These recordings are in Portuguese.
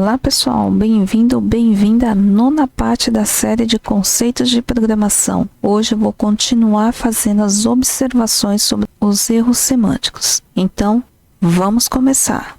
Olá pessoal, bem-vindo ou bem-vinda à nona parte da série de conceitos de programação. Hoje eu vou continuar fazendo as observações sobre os erros semânticos. Então, vamos começar.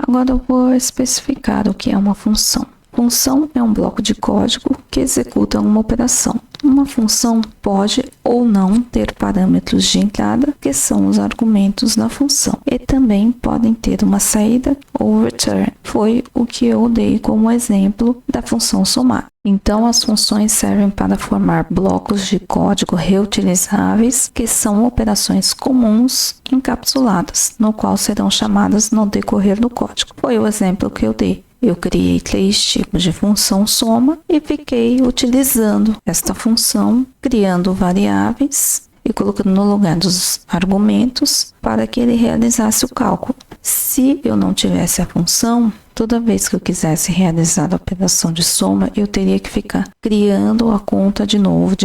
Agora eu vou especificar o que é uma função. Função é um bloco de código que executa uma operação. Uma função pode ou não ter parâmetros de entrada, que são os argumentos da função, e também podem ter uma saída ou return. Foi o que eu dei como exemplo da função somar. Então, as funções servem para formar blocos de código reutilizáveis, que são operações comuns encapsuladas, no qual serão chamadas no decorrer do código. Foi o exemplo que eu dei. Eu criei 3 tipos de função soma e fiquei utilizando esta função, criando variáveis e colocando no lugar dos argumentos para que ele realizasse o cálculo. Se eu não tivesse a função, toda vez que eu quisesse realizar a operação de soma, eu teria que ficar criando a conta de novo.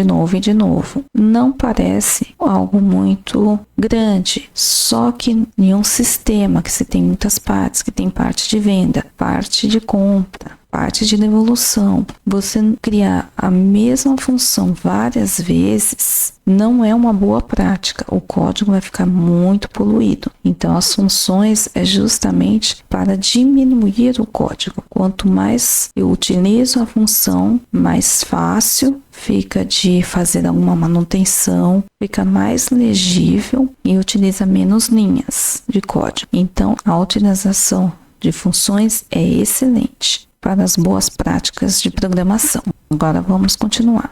Não parece algo muito grande, só que em um sistema que se tem muitas partes, que tem parte de venda, parte de compra, parte de devolução, você criar a mesma função várias vezes não é uma boa prática. O código vai ficar muito poluído. Então, as funções é justamente para diminuir o código. Quanto mais eu utilizo a função, mais fácil fica de fazer alguma manutenção, fica mais legível e utiliza menos linhas de código. Então, a utilização de funções é excelente para as boas práticas de programação. Agora vamos continuar.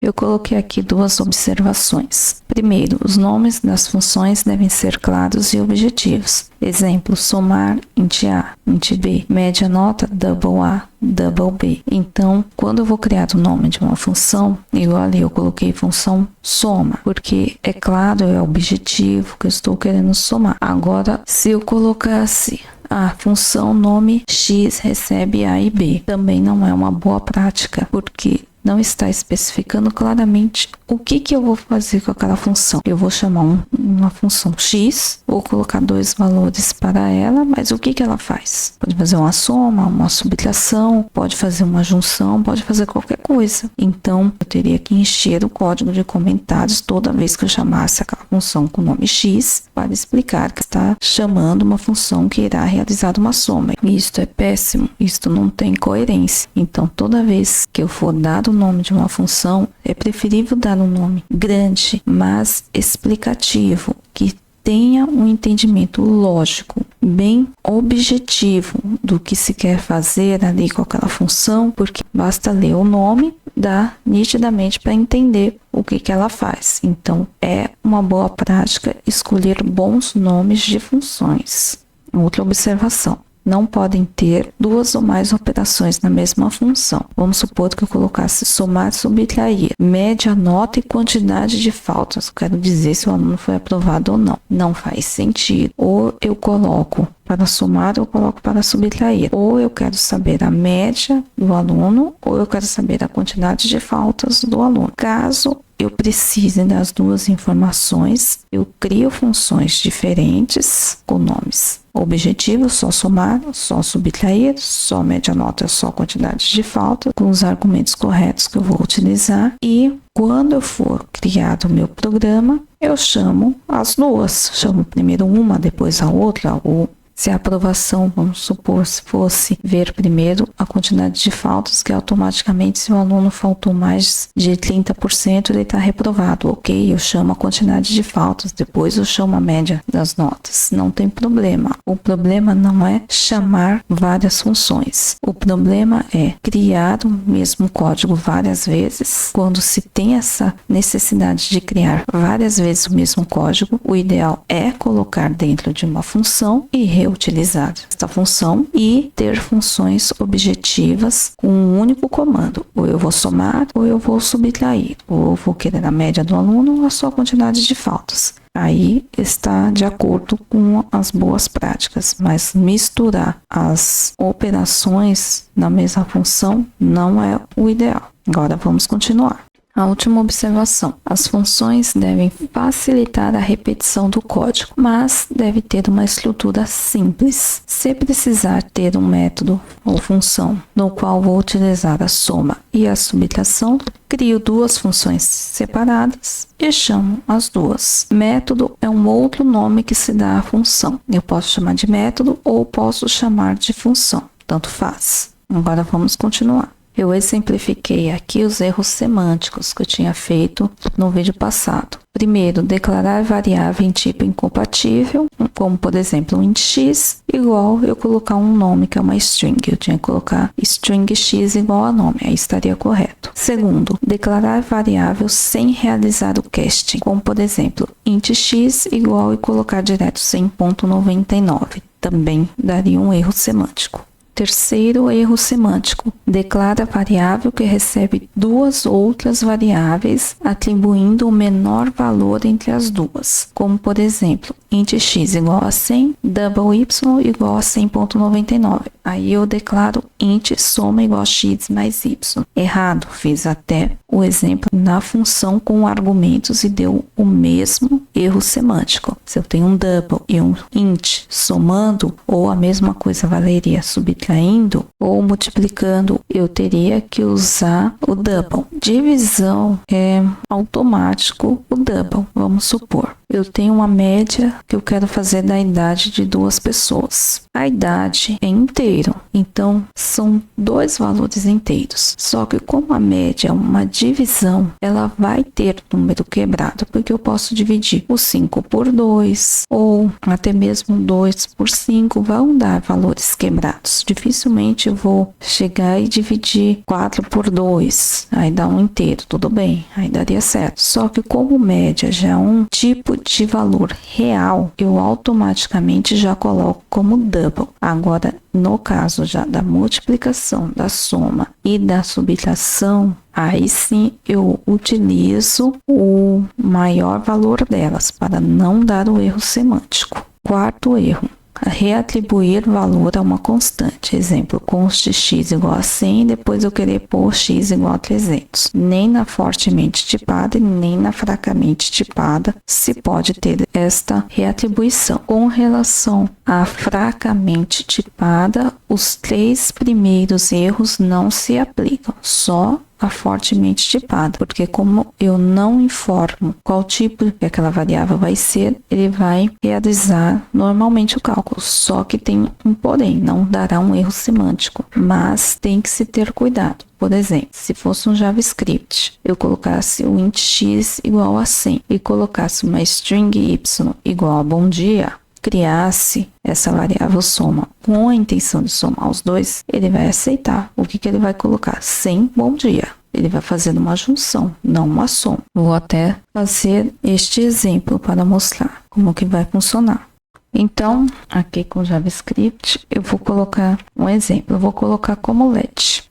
Eu coloquei aqui 2 observações. Primeiro, os nomes das funções devem ser claros e objetivos. Exemplo, somar, int A, int B, média nota, double A, double B. Então, quando eu vou criar o nome de uma função, eu coloquei função soma, porque é claro, é o objetivo que eu estou querendo somar. Agora, se eu colocasse a função nome X recebe A e B, também não é uma boa prática, porque não está especificando claramente o que eu vou fazer com aquela função. Eu vou chamar uma função X, vou colocar 2 valores para ela, mas o que ela faz? Pode fazer uma soma, uma subtração, pode fazer uma junção, pode fazer qualquer coisa. Então, eu teria que encher o código de comentários toda vez que eu chamasse aquela função com o nome X, para explicar que está chamando uma função que irá realizar uma soma. Isto é péssimo, isto não tem coerência. Então, toda vez que eu for dar o nome de uma função, é preferível dar um nome grande, mas explicativo, que tenha um entendimento lógico, bem objetivo do que se quer fazer ali com aquela função, porque basta ler o nome, dá nitidamente para entender o que ela faz. Então, é uma boa prática escolher bons nomes de funções. Outra observação. Não podem ter 2 ou mais operações na mesma função. Vamos supor que eu colocasse somar, subtrair, média, nota e quantidade de faltas. Eu quero dizer se o aluno foi aprovado ou não. Não faz sentido. Ou eu coloco para somar, ou eu coloco para subtrair. Ou eu quero saber a média do aluno, ou eu quero saber a quantidade de faltas do aluno. Caso eu precise das 2 informações, eu crio funções diferentes com nomes objetivos, só somar, só subtrair, só média nota, só quantidade de falta, com os argumentos corretos que eu vou utilizar. E quando eu for criar o meu programa, eu chamo as 2. Chamo primeiro uma, depois a outra, ou se a aprovação, vamos supor, se fosse ver primeiro a quantidade de faltas, que automaticamente, se o aluno faltou mais de 30%, ele está reprovado. Ok, eu chamo a quantidade de faltas, depois eu chamo a média das notas. Não tem problema. O problema não é chamar várias funções. O problema é criar o mesmo código várias vezes. Quando se tem essa necessidade de criar várias vezes o mesmo código, o ideal é colocar dentro de uma função e utilizar esta função e ter funções objetivas com um único comando. Ou eu vou somar, ou eu vou subtrair, ou eu vou querer a média do aluno ou a sua quantidade de faltas. Aí está de acordo com as boas práticas, mas misturar as operações na mesma função não é o ideal. Agora vamos continuar. A última observação: as funções devem facilitar a repetição do código, mas deve ter uma estrutura simples. Se precisar ter um método ou função no qual vou utilizar a soma e a subtração, crio duas funções separadas e chamo as duas. Método é um outro nome que se dá à função. Eu posso chamar de método ou posso chamar de função, tanto faz. Agora vamos continuar. Eu exemplifiquei aqui os erros semânticos que eu tinha feito no vídeo passado. Primeiro, declarar variável em tipo incompatível, como por exemplo um int x igual eu colocar um nome que é uma string. Eu tinha que colocar string x igual a nome, aí estaria correto. Segundo, declarar variável sem realizar o casting, como por exemplo int x igual e colocar direto 100.99. Também daria um erro semântico. Terceiro erro semântico: declara variável que recebe duas outras variáveis, atribuindo o menor valor entre as duas, como por exemplo, int x igual a 100, double y igual a 100.99. Aí eu declaro int soma igual a x mais y. Errado, fiz até o exemplo na função com argumentos e deu o mesmo erro semântico. Se eu tenho um double e um int somando, ou a mesma coisa valeria subtraindo ou multiplicando, eu teria que usar o double. Divisão é automático o double. Vamos supor, eu tenho uma média que eu quero fazer da idade de duas pessoas. A idade é inteiro, então são dois valores inteiros. Só que como a média é uma divisão, ela vai ter número quebrado, porque eu posso dividir o 5 por 2, ou até mesmo 2 por 5, vão dar valores quebrados. Dificilmente eu vou chegar e dividir 4 por 2, aí dá um inteiro, tudo bem, aí daria certo. Só que como média já é um tipo de valor real, eu automaticamente já coloco como double. Agora, no caso já da multiplicação, da soma e da subtração, aí sim eu utilizo o maior valor delas para não dar o erro semântico. Quarto erro: reatribuir valor a uma constante. Exemplo, const x igual a 100 e depois eu querer pôr x igual a 300. Nem na fortemente tipada e nem na fracamente tipada se pode ter esta reatribuição. Com relação à fracamente tipada, os 3 primeiros erros não se aplicam, só a fortemente tipada, porque como eu não informo qual tipo que aquela variável vai ser, ele vai realizar normalmente o cálculo, só que tem um porém, não dará um erro semântico, mas tem que se ter cuidado. Por exemplo, se fosse um JavaScript, eu colocasse o int x igual a 100 e colocasse uma string y igual a bom dia, criasse essa variável soma com a intenção de somar os dois, ele vai aceitar. O que ele vai colocar? 100 bom dia. Ele vai fazer uma junção, não uma soma. Vou até fazer este exemplo para mostrar como que vai funcionar. Então, aqui com JavaScript, eu vou colocar um exemplo. Eu vou colocar como let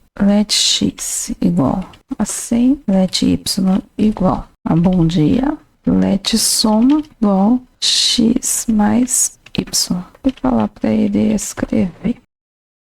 x igual a 100, let y igual a bom dia, let soma igual x mais y. Vou falar para ele escrever.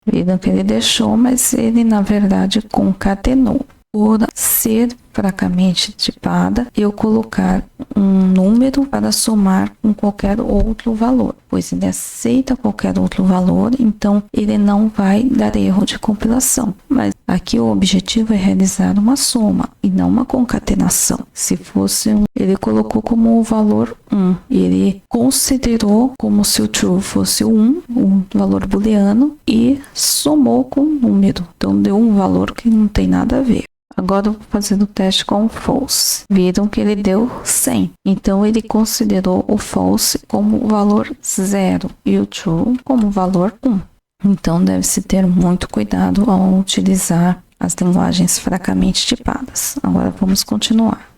Viram que ele deixou, mas ele na verdade concatenou. Por ser fracamente tipada, eu colocar um número para somar com qualquer outro valor, pois ele aceita qualquer outro valor, então ele não vai dar erro de compilação. Mas aqui o objetivo é realizar uma soma e não uma concatenação. Se fosse ele colocou como o valor 1, ele considerou como se o true fosse o 1, um valor booleano, e somou com o número, então deu um valor que não tem nada a ver. Agora eu vou fazer o teste com o false. Viram que ele deu 100. Então, ele considerou o false como o valor 0 e o true como o valor 1. Então, deve-se ter muito cuidado ao utilizar as linguagens fracamente tipadas. Agora, vamos continuar.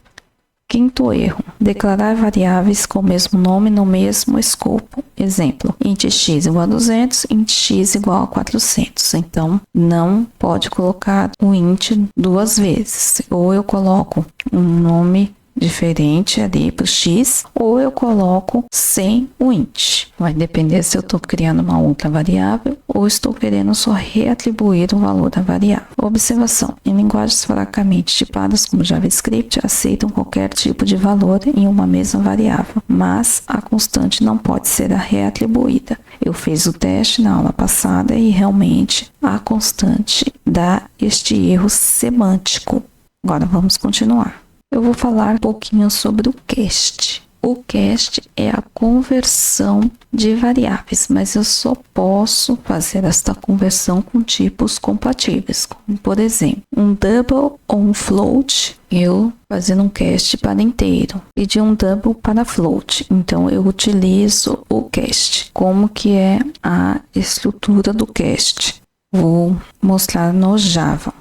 Quinto erro: declarar variáveis com o mesmo nome no mesmo escopo. Exemplo, int x igual a 200, int x igual a 400. Então, não pode colocar o int duas vezes. Ou eu coloco um nome diferente ali para o x, ou eu coloco sem o int. Vai depender se eu estou criando uma outra variável ou estou querendo só reatribuir o valor da variável. Observação: em linguagens fracamente tipadas como JavaScript, aceitam qualquer tipo de valor em uma mesma variável, mas a constante não pode ser reatribuída. Eu fiz o teste na aula passada e realmente a constante dá este erro semântico. Agora vamos continuar. Eu vou falar um pouquinho sobre o cast. O cast é a conversão de variáveis, mas eu só posso fazer esta conversão com tipos compatíveis, como por exemplo, um double ou um float, eu fazendo um cast para inteiro, e de um double para float. Então eu utilizo o cast. Como que é a estrutura do cast? Vou mostrar no Java.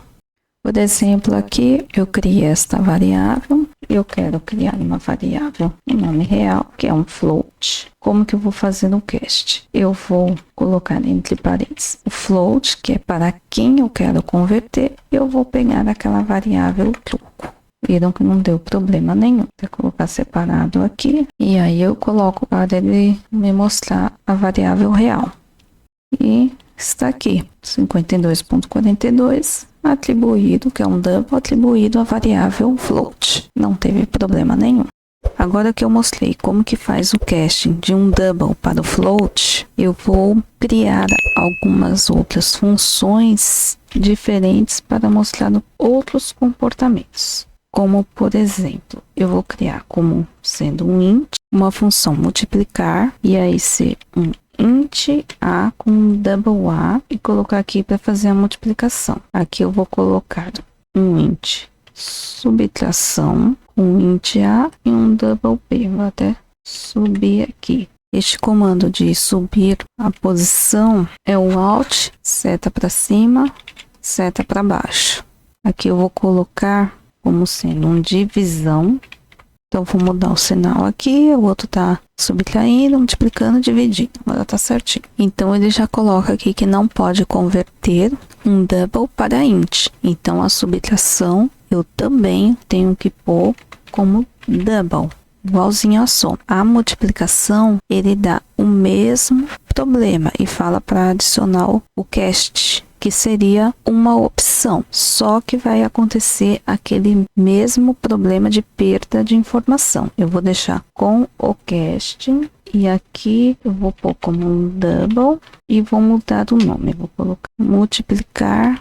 Por exemplo, aqui eu criei esta variável, eu quero criar uma variável em nome real, que é um float. Como que eu vou fazer no cast? Eu vou colocar entre parênteses o float, que é para quem eu quero converter, eu vou pegar aquela variável troco. Viram que não deu problema nenhum. Vou colocar separado aqui, e aí eu coloco para ele me mostrar a variável real. E está aqui, 52.42, atribuído, que é um double, atribuído à variável float. Não teve problema nenhum. Agora que eu mostrei como que faz o casting de um double para o float, eu vou criar algumas outras funções diferentes para mostrar outros comportamentos. Como, por exemplo, eu vou criar como sendo um int, uma função multiplicar, e aí ser um int a com double a e colocar aqui para fazer a multiplicação. Aqui eu vou colocar um int subtração, um int a e um double p. Vou até subir aqui. Este comando de subir a posição é o alt, seta para cima, seta para baixo. Aqui eu vou colocar como sendo um divisão. Então, vou mudar o sinal aqui, o outro tá subtraindo, multiplicando, dividindo. Agora tá certinho. Então, ele já coloca aqui que não pode converter um double para int. Então, a subtração eu também tenho que pôr como double, igualzinho a soma. A multiplicação, ele dá o mesmo problema e fala para adicionar o cast, que seria uma opção, só que vai acontecer aquele mesmo problema de perda de informação. Eu vou deixar com o casting e aqui eu vou pôr como um double e vou mudar o nome. Eu vou colocar multiplicar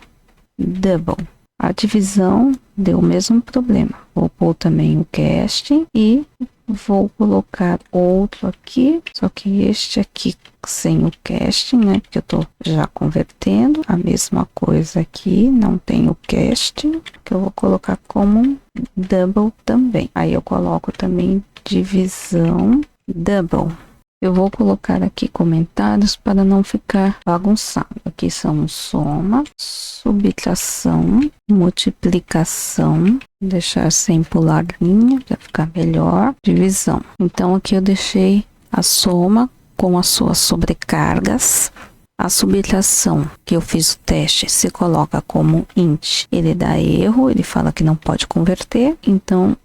double. A divisão deu o mesmo problema. Vou pôr também o casting e vou colocar outro aqui, só que este aqui sem o casting, né? Porque eu tô já convertendo. A mesma coisa aqui, não tem o casting, que eu vou colocar como double também. Aí eu coloco também divisão double. Eu vou colocar aqui comentários para não ficar bagunçado. Aqui são soma, subtração, multiplicação, deixar sem pular linha para ficar melhor, divisão. Então aqui eu deixei a soma com as suas sobrecargas. A subtração que eu fiz o teste se coloca como int. Ele dá erro, ele fala que não pode converter, então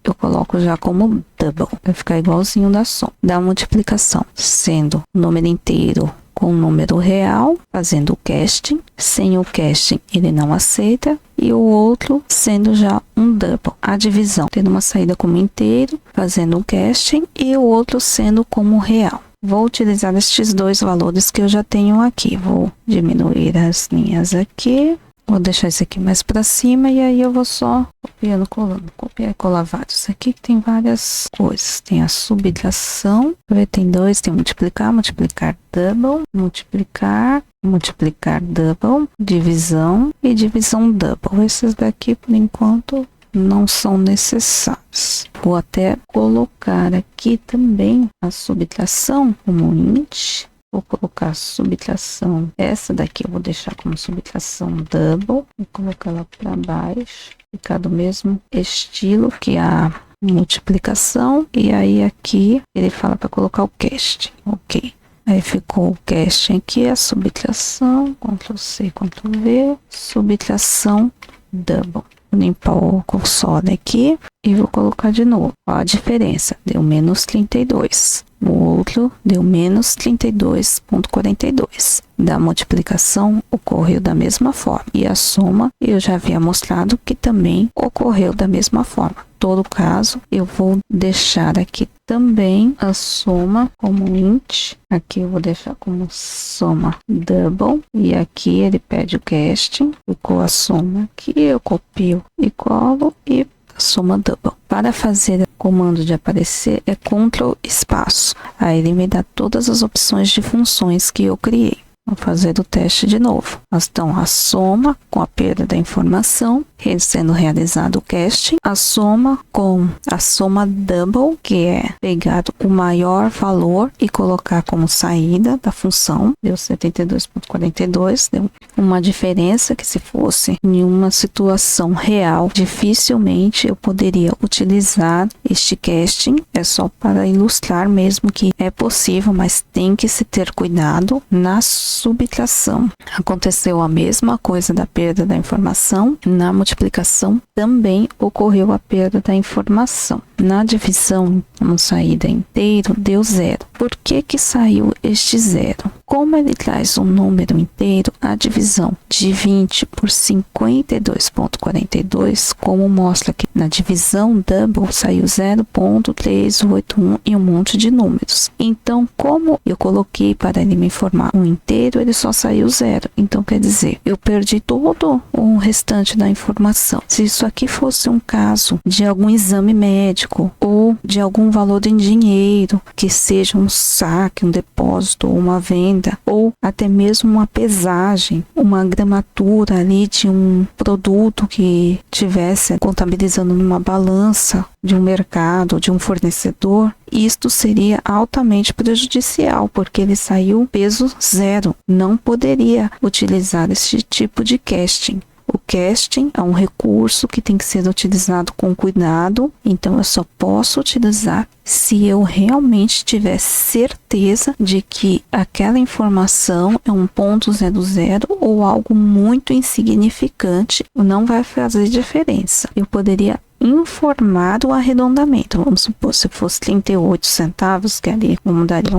eu coloco já como double, vai ficar igualzinho da soma. Da multiplicação, sendo o número inteiro com o número real, fazendo o casting. Sem o casting, ele não aceita. E o outro sendo já um double. A divisão, tendo uma saída como inteiro, fazendo o casting, e o outro sendo como real. Vou utilizar estes dois valores que eu já tenho aqui. Vou diminuir as linhas aqui. Vou deixar isso aqui mais para cima e aí eu vou só copiando, colando. Copiar e colar vários. Aqui tem várias coisas. Tem a subtração. Tem dois, tem multiplicar, multiplicar double, multiplicar, multiplicar double, divisão e divisão double. Esses daqui, por enquanto, não são necessários. Vou até colocar aqui também a subtração como int. Vou colocar subtração, essa daqui eu vou deixar como subtração double, vou colocar ela para baixo, ficar do mesmo estilo que a multiplicação, e aí aqui ele fala para colocar o cast, ok. Aí ficou o cast aqui, a subtração, Ctrl+C, Ctrl+V, subtração double. Vou limpar o console aqui e vou colocar de novo. Ó a diferença, deu menos 32. O outro deu menos 32,42. Da multiplicação ocorreu da mesma forma. E a soma eu já havia mostrado que também ocorreu da mesma forma. Em todo caso, eu vou deixar aqui também a soma como int. Aqui eu vou deixar como soma double. E aqui ele pede o casting. Ficou a soma aqui, eu copio e colo e soma double. Para fazer o comando de aparecer é Ctrl espaço. Aí ele me dá todas as opções de funções que eu criei. Vou fazer o teste de novo. Então, a soma com a perda da informação, sendo realizado o casting. A soma com a soma double, que é pegar o maior valor e colocar como saída da função. Deu 72,42. Deu uma diferença que, se fosse em uma situação real, dificilmente eu poderia utilizar este casting. É só para ilustrar mesmo que é possível, mas tem que se ter cuidado na subtração. Aconteceu a mesma coisa da perda da informação. Na multiplicação também ocorreu a perda da informação. Na divisão, como saída inteiro, deu 0. Por que que saiu este 0? Como ele traz um número inteiro, a divisão de 20 por 52,42, como mostra que na divisão double saiu 0,381 e um monte de números. Então, como eu coloquei para ele me informar um inteiro, ele só saiu 0. Então, quer dizer, eu perdi todo o restante da informação. Se isso aqui fosse um caso de algum exame médico ou de algum valor em dinheiro, que seja um saque, um depósito ou uma venda, ou até mesmo uma pesagem, uma gramatura ali de um produto que tivesse contabilizando numa balança de um mercado, de um fornecedor, isto seria altamente prejudicial, porque ele saiu peso 0. Não poderia utilizar esse tipo de casting. O casting é um recurso que tem que ser utilizado com cuidado, então eu só posso utilizar se eu realmente tiver certeza de que aquela informação é um ponto 00 ou algo muito insignificante, não vai fazer diferença. Eu poderia informar o arredondamento. Vamos supor, se fosse 38 centavos, que ali como daria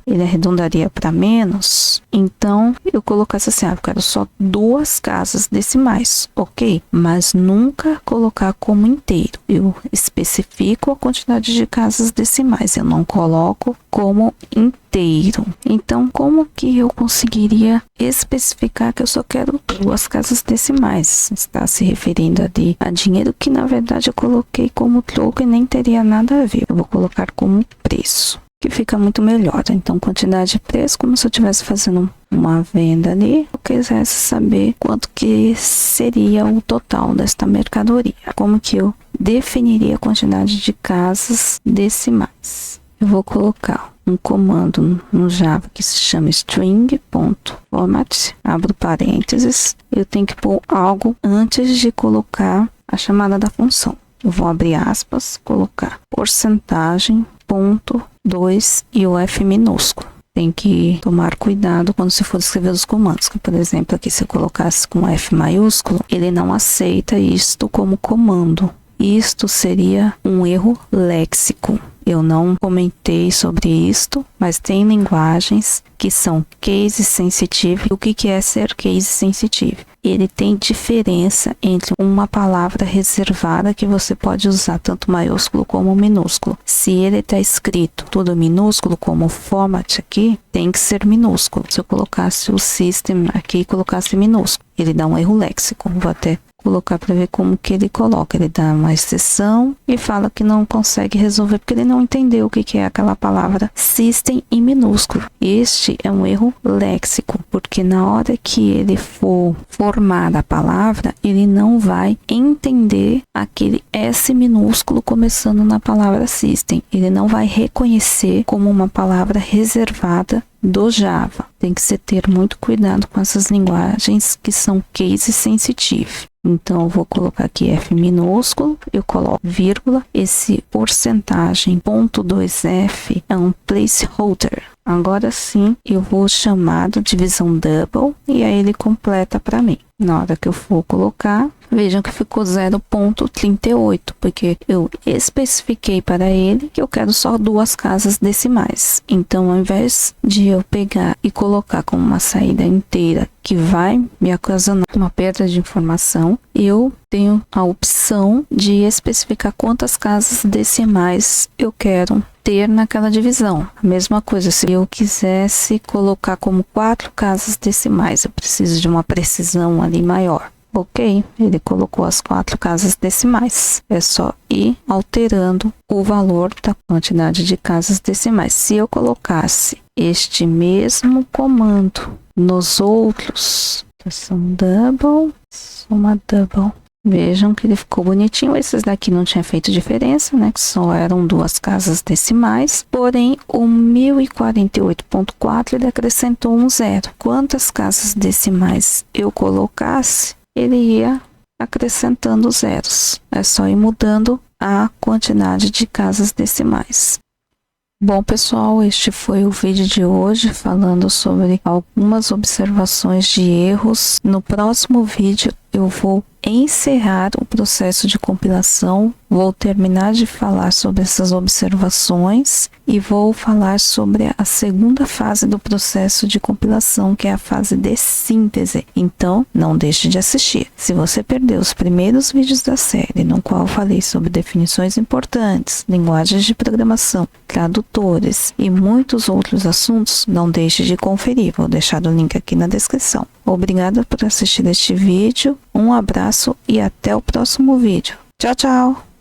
ele arredondaria para menos. Então, eu colocasse assim, eu quero só 2 casas decimais, ok? Mas nunca colocar como inteiro. Eu especifico a quantidade de casas decimais, eu não coloco como inteiro. Então, como que eu conseguiria especificar que eu só quero 2 casas decimais? Está se referindo a dinheiro que, na verdade, eu coloquei como troco e nem teria nada a ver. Eu vou colocar como preço, que fica muito melhor. Então, quantidade de preço, como se eu estivesse fazendo uma venda ali, eu quisesse saber quanto que seria o total desta mercadoria. Como que eu definiria a quantidade de casas decimais? Eu vou colocar um comando no Java que se chama string.format, abro parênteses, eu tenho que pôr algo antes de colocar a chamada da função. Eu vou abrir aspas, colocar porcentagem, ponto 2 e o F minúsculo. Tem que tomar cuidado quando se for escrever os comandos, que, por exemplo, aqui se eu colocasse com F maiúsculo, ele não aceita isto como comando. Isto seria um erro léxico. Eu não comentei sobre isto, mas tem linguagens que são case sensitive. O que é ser case sensitive? Ele tem diferença entre uma palavra reservada que você pode usar tanto maiúsculo como minúsculo. Se ele está escrito tudo minúsculo, como format aqui, tem que ser minúsculo. Se eu colocasse o system aqui e colocasse minúsculo, ele dá um erro léxico. Vou até colocar para ver como que ele coloca. Ele dá uma exceção e fala que não consegue resolver porque ele não entendeu o que é aquela palavra system em minúsculo. Este é um erro léxico, porque na hora que ele for formar a palavra, ele não vai entender aquele S minúsculo começando na palavra system. Ele não vai reconhecer como uma palavra reservada do Java. Tem que se ter muito cuidado com essas linguagens que são case sensitive. Então, eu vou colocar aqui F minúsculo, eu coloco vírgula, esse porcentagem, ponto 2F, é um placeholder. Agora sim, eu vou chamar de divisão double e aí ele completa para mim. Na hora que eu for colocar, vejam que ficou 0,38, porque eu especifiquei para ele que eu quero só 2 casas decimais. Então, ao invés de eu pegar e colocar como uma saída inteira que vai me ocasionar uma perda de informação, eu tenho a opção de especificar quantas casas decimais eu quero ter naquela divisão. A mesma coisa, se eu quisesse colocar como 4 casas decimais, eu preciso de uma precisão ali maior. Ok, ele colocou as 4 casas decimais. É só ir alterando o valor da quantidade de casas decimais. Se eu colocasse este mesmo comando nos outros, são double, soma double. Vejam que ele ficou bonitinho. Esses daqui não tinha feito diferença, né? Que só eram 2 casas decimais. Porém, o 1048.4 ele acrescentou um 0. Quantas casas decimais eu colocasse, ele ia acrescentando zeros. É só ir mudando a quantidade de casas decimais. Bom, pessoal, este foi o vídeo de hoje falando sobre algumas observações de erros. No próximo vídeo eu vou encerrar o processo de compilação, vou terminar de falar sobre essas observações e vou falar sobre a segunda fase do processo de compilação, que é a fase de síntese. Então, não deixe de assistir. Se você perdeu os primeiros vídeos da série, no qual falei sobre definições importantes, linguagens de programação, tradutores e muitos outros assuntos, não deixe de conferir. Vou deixar o link aqui na descrição. Obrigada por assistir este vídeo, um abraço e até o próximo vídeo. Tchau, tchau!